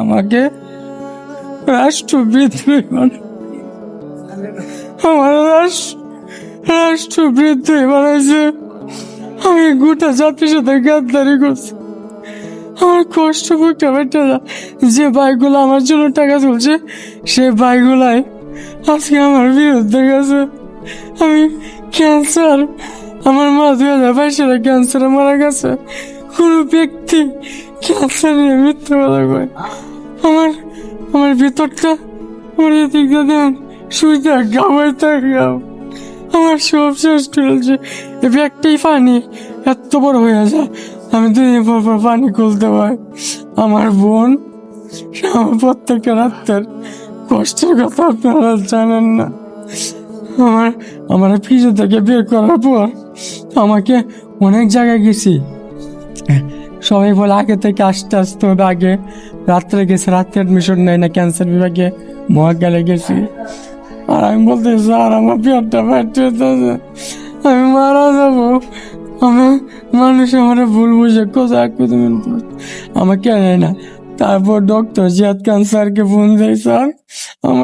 আমাকে রাষ্ট্রবিদ্রোহী আমার রাষ্ট্রবিদ্রোহী বানাইছে। আমি গোটা জাতির সাথে গাদ্দারি করছি। আমার কষ্ট বুকটা বেটে না। যে ভাইগুলো আমার জন্য টাকা তুলছে সে ভাইগুলাই আজকে আমার বিরুদ্ধে গেছে। আমি ক্যান্সার, আমার মা 2022 সালে ক্যান্সারে মারা গেছে। কোনো ব্যক্তি ক্যান্সার নিয়ে মৃত্যু কথা কয়? আমার আমার ভিতরটা আমার এদিকে দেন শুইতে গাওয়াইতে গাও। আমার সব শেষ চলছে। একটাই পানি এত বড় হয়ে যায়, আমি 2 দিন পর পর পানি খুলতে পাই। আমার বোন আমার প্রত্যেকটা রাত্রের কষ্টের কথা আপনারা জানেন না। আমার ফিজে থেকে বের করার পর আমাকে অনেক জায়গায় গেছি। সবাই বলে আগে থেকে আসতে হবে, আগে রাত্রে গেছে, রাত্রে অ্যাডমিশন নেয় না ক্যান্সার বিভাগে, মহাকালে গেছি। আর আমি বলতে স্যার আমার পেটটা ফাটতেছে, আমি মারা যাবো। মানুষ আমার ভুল বুঝে কোথায় আমাকে নেয় না। তারপর ডক্টর জিয়াদ খান স্যারকে ফোন দেয়, স্যার